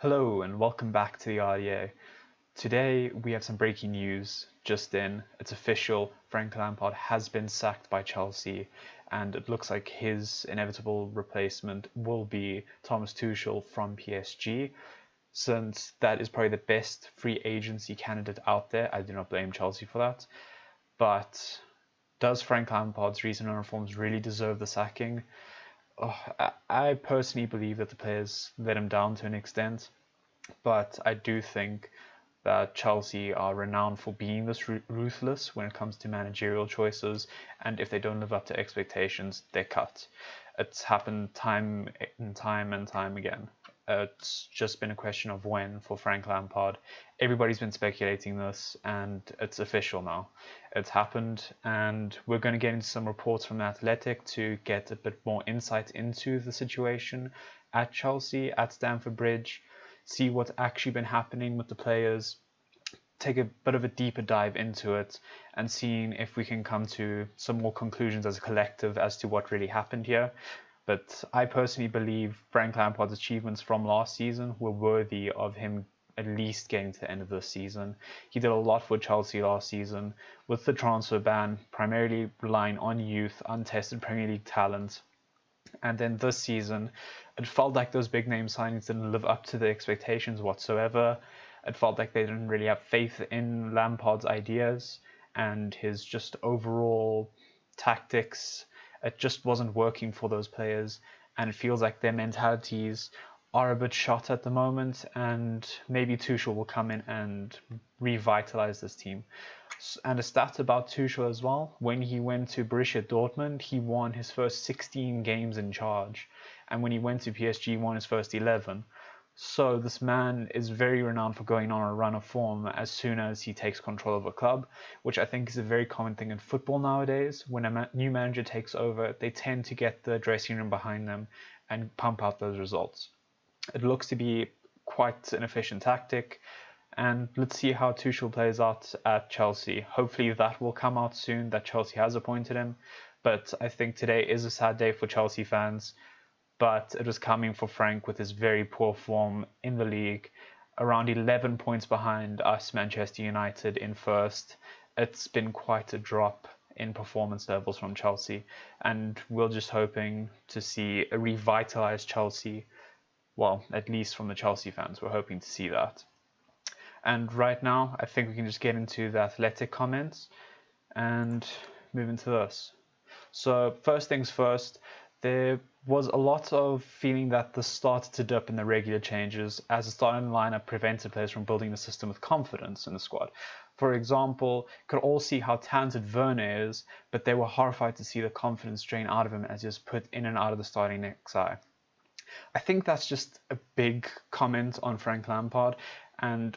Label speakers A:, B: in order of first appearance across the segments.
A: Hello and welcome back to the RDA. Today we have some breaking news just in. It's official, Frank Lampard has been sacked by Chelsea and it looks like his inevitable replacement will be Thomas Tuchel from PSG. Since that is probably the best free agency candidate out there, I do not blame Chelsea for that. But does Frank Lampard's recent reforms really deserve the sacking? I personally believe that the players let him down to an extent, but I do think that Chelsea are renowned for being this ruthless when it comes to managerial choices, and if they don't live up to expectations, they're cut. It's happened time and time again. It's just been a question of when for Frank Lampard. Everybody's been speculating this, and it's official now. It's happened, and we're going to get into some reports from Athletic to get a bit more insight into the situation at Chelsea, at Stamford Bridge, see what's actually been happening with the players, take a bit of a deeper dive into it, and seeing if we can come to some more conclusions as a collective as to what really happened here. But I personally believe Frank Lampard's achievements from last season were worthy of him at least getting to the end of this season. He did a lot for Chelsea last season with the transfer ban, primarily relying on youth, untested Premier League talent. And then this season, it felt like those big name signings didn't live up to the expectations whatsoever. It felt like they didn't really have faith in Lampard's ideas and his just overall tactics. It just wasn't working for those players, and it feels like their mentalities are a bit shot at the moment, and maybe Tuchel will come in and revitalize this team. And a stat about Tuchel as well, when he went to Borussia Dortmund, he won his first 16 games in charge, and when he went to PSG, he won his first 11. So this man is very renowned for going on a run of form as soon as he takes control of a club, which I think is a very common thing in football nowadays. When a new manager takes over, they tend to get the dressing room behind them and pump out those results. It looks to be quite an efficient tactic, and let's see how Tuchel plays out at Chelsea. Hopefully that will come out soon, that Chelsea has appointed him, but I think today is a sad day for Chelsea fans. But it was coming for Frank with his very poor form in the league, around 11 points behind us, Manchester United, in first. It's been quite a drop in performance levels from Chelsea, and we're just hoping to see a revitalized Chelsea. Well, at least from the Chelsea fans, we're hoping to see that. And right now, I think we can just get into the Athletic comments and move into this. So first things first, there was a lot of feeling that this started to dip in the regular changes as the starting lineup prevented players from building the system with confidence in the squad. For example, could all see how talented Werner is, but they were horrified to see the confidence drain out of him as he was put in and out of the starting XI. I think that's just a big comment on Frank Lampard, and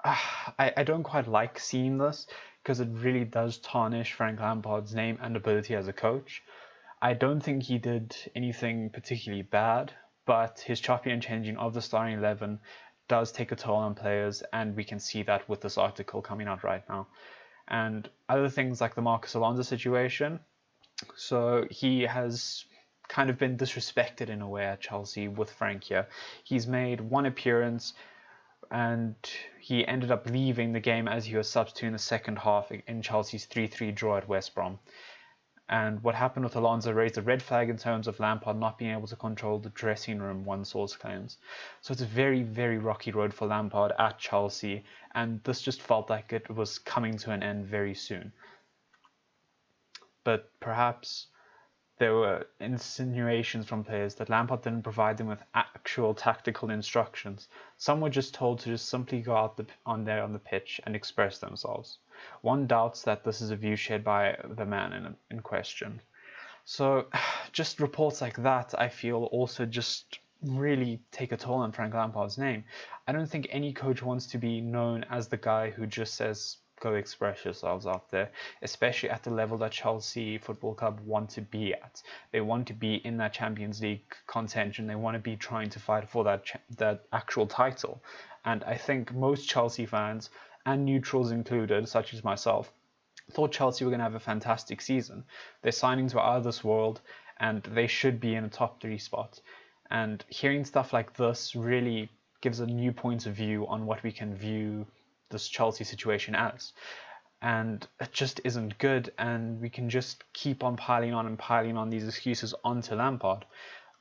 A: I don't quite like seeing this because it really does tarnish Frank Lampard's name and ability as a coach. I don't think he did anything particularly bad, but his chopping and changing of the starting 11 does take a toll on players, and we can see that with this article coming out right now. And other things like the Marcus Alonso situation, so he has kind of been disrespected in a way at Chelsea with Frank here. He's made one appearance, and he ended up leaving the game as he was substitute in the second half in Chelsea's 3-3 draw at West Brom. And what happened with Alonso raised a red flag in terms of Lampard not being able to control the dressing room, one source claims. So it's a very, very rocky road for Lampard at Chelsea, and this just felt like it was coming to an end very soon. But perhaps there were insinuations from players that Lampard didn't provide them with actual tactical instructions. Some were just told to just simply go out on the pitch and express themselves. One doubts that this is a view shared by the man in question. So just reports like that, I feel, also just really take a toll on Frank Lampard's name. I don't think any coach wants to be known as the guy who just says, go express yourselves out there, especially at the level that Chelsea Football Club want to be at. They want to be in that Champions League contention. They want to be trying to fight for that actual title. And I think most Chelsea fans, and neutrals included, such as myself, thought Chelsea were going to have a fantastic season. Their signings were out of this world, and they should be in a top 3 spot. And hearing stuff like this really gives a new point of view on what we can view this Chelsea situation as. And it just isn't good, and we can just keep on piling on these excuses onto Lampard.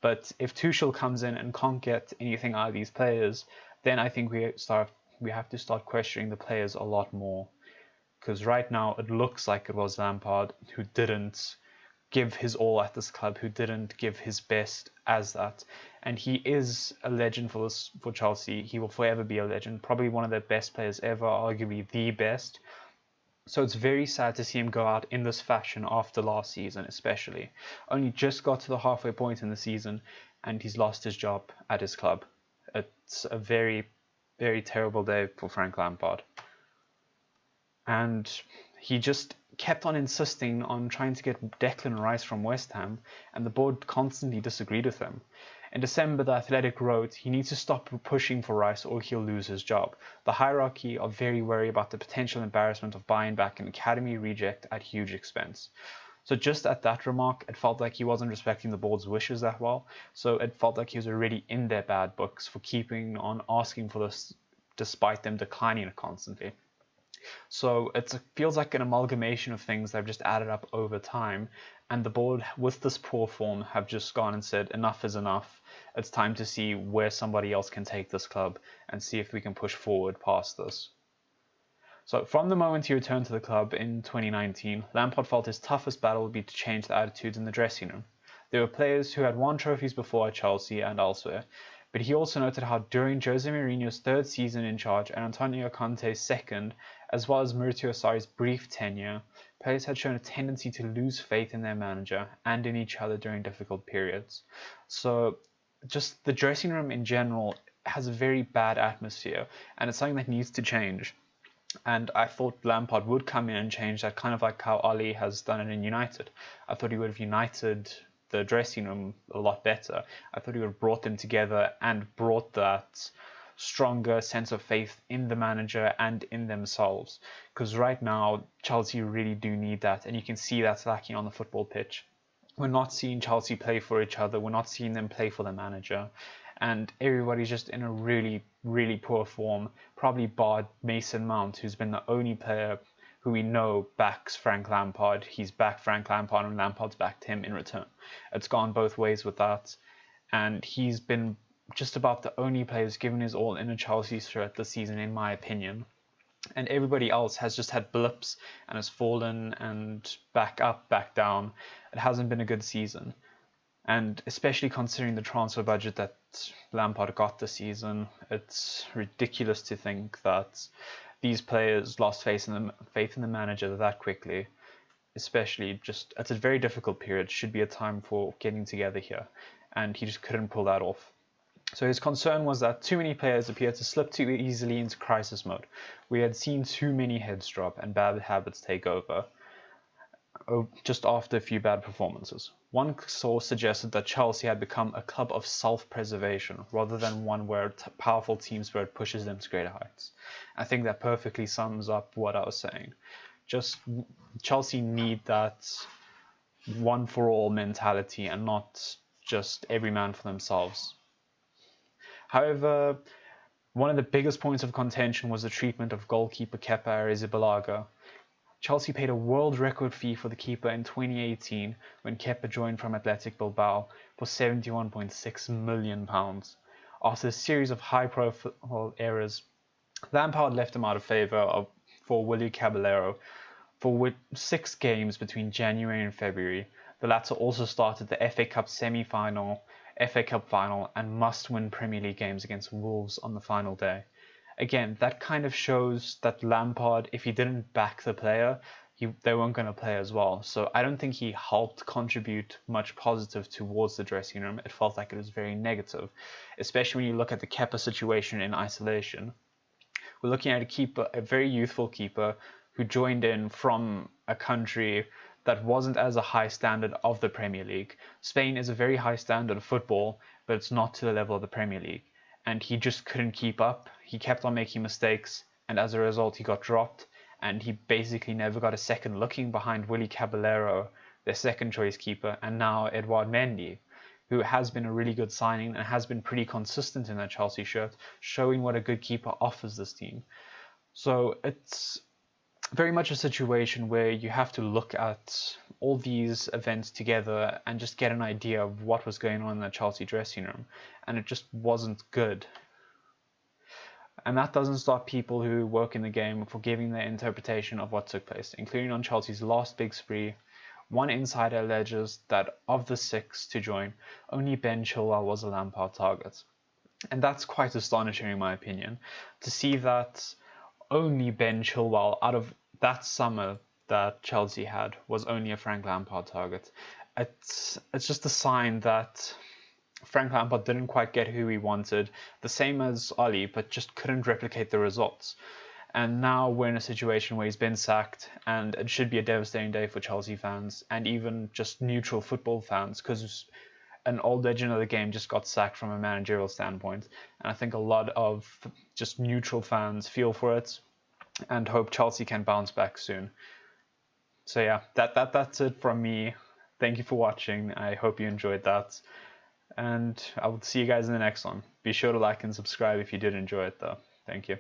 A: But if Tuchel comes in and can't get anything out of these players, then I think we have to start questioning the players a lot more. Because right now it looks like it was Lampard who didn't give his all at this club, who didn't give his best as that. And he is a legend for Chelsea. He will forever be a legend, probably one of the best players ever, arguably the best. So it's very sad to see him go out in this fashion after last season, especially. Only just got to the halfway point in the season and he's lost his job at his club. It's a very, very terrible day for Frank Lampard. And he just kept on insisting on trying to get Declan Rice from West Ham, and the board constantly disagreed with him. In December, The Athletic wrote, he needs to stop pushing for Rice or he'll lose his job. The hierarchy are very wary about the potential embarrassment of buying back an academy reject at huge expense. So just at that remark, it felt like he wasn't respecting the board's wishes that well. So it felt like he was already in their bad books for keeping on asking for this despite them declining it constantly. So it feels like an amalgamation of things that have just added up over time, and the board, with this poor form, have just gone and said enough is enough. It's time to see where somebody else can take this club and see if we can push forward past this. So from the moment he returned to the club in 2019, Lampard felt his toughest battle would be to change the attitudes in the dressing room. There were players who had won trophies before at Chelsea and elsewhere, but he also noted how during Jose Mourinho's third season in charge and Antonio Conte's second, as well as Maurizio Sarri's brief tenure, players had shown a tendency to lose faith in their manager and in each other during difficult periods. So just the dressing room in general has a very bad atmosphere, and it's something that needs to change. And I thought Lampard would come in and change that, kind of like how Oli has done it in United. I thought he would have united the dressing room a lot better. I thought he would have brought them together and brought that stronger sense of faith in the manager and in themselves. Because right now, Chelsea really do need that, and you can see that's lacking on the football pitch. We're not seeing Chelsea play for each other. We're not seeing them play for the manager. And everybody's just in a really, really poor form, probably barred Mason Mount, who's been the only player who we know backs Frank Lampard. He's backed Frank Lampard and Lampard's backed him in return. It's gone both ways with that. And he's been just about the only player who's given his all in a Chelsea shirt this season, in my opinion. And everybody else has just had blips and has fallen and back up, back down. It hasn't been a good season. And especially considering the transfer budget that Lampard got this season, it's ridiculous to think that these players lost faith in the manager that quickly. Especially just, it's a very difficult period. Should be a time for getting together here. And he just couldn't pull that off. So his concern was that too many players appeared to slip too easily into crisis mode. We had seen too many heads drop and bad habits take over just after a few bad performances. One source suggested that Chelsea had become a club of self-preservation rather than one where powerful team spirit pushes them to greater heights. I think that perfectly sums up what I was saying. Just Chelsea need that one for all mentality and not just every man for themselves. However, one of the biggest points of contention was the treatment of goalkeeper Kepa Arrizabalaga. Chelsea paid a world record fee for the keeper in 2018 when Kepa joined from Athletic Bilbao for £71.6 million. After a series of high-profile errors, Lampard left him out of favour for Willy Caballero for 6 games between January and February. The latter also started the FA Cup semi-final, FA Cup final and must-win Premier League games against Wolves on the final day. Again, that kind of shows that Lampard, if he didn't back the player, they weren't going to play as well. So I don't think he helped contribute much positive towards the dressing room. It felt like it was very negative, especially when you look at the Kepa situation in isolation. We're looking at a very youthful keeper who joined in from a country that wasn't as a high standard of the Premier League. Spain is a very high standard of football, but it's not to the level of the Premier League. And he just couldn't keep up. He kept on making mistakes, and as a result, he got dropped. And he basically never got a second looking behind Willy Caballero, their second choice keeper, and now Edouard Mendy, who has been a really good signing and has been pretty consistent in that Chelsea shirt, showing what a good keeper offers this team. So it's very much a situation where you have to look at all these events together and just get an idea of what was going on in the Chelsea dressing room, and it just wasn't good. And that doesn't stop people who work in the game from giving their interpretation of what took place, including on Chelsea's last big spree. One insider alleges that of the 6 to join, only Ben Chilwell was a Lampard target. And that's quite astonishing in my opinion, to see that only Ben Chilwell out of that summer that Chelsea had was only a Frank Lampard target. It's just a sign that Frank Lampard didn't quite get who he wanted, the same as Oli, but just couldn't replicate the results. And now we're in a situation where he's been sacked, and it should be a devastating day for Chelsea fans and even just neutral football fans, because an old legend of the game just got sacked from a managerial standpoint. And I think a lot of just neutral fans feel for it and hope Chelsea can bounce back soon. So yeah, that's it from me. Thank you for watching. I hope you enjoyed that. And I will see you guys in the next one. Be sure to like and subscribe if you did enjoy it though. Thank you.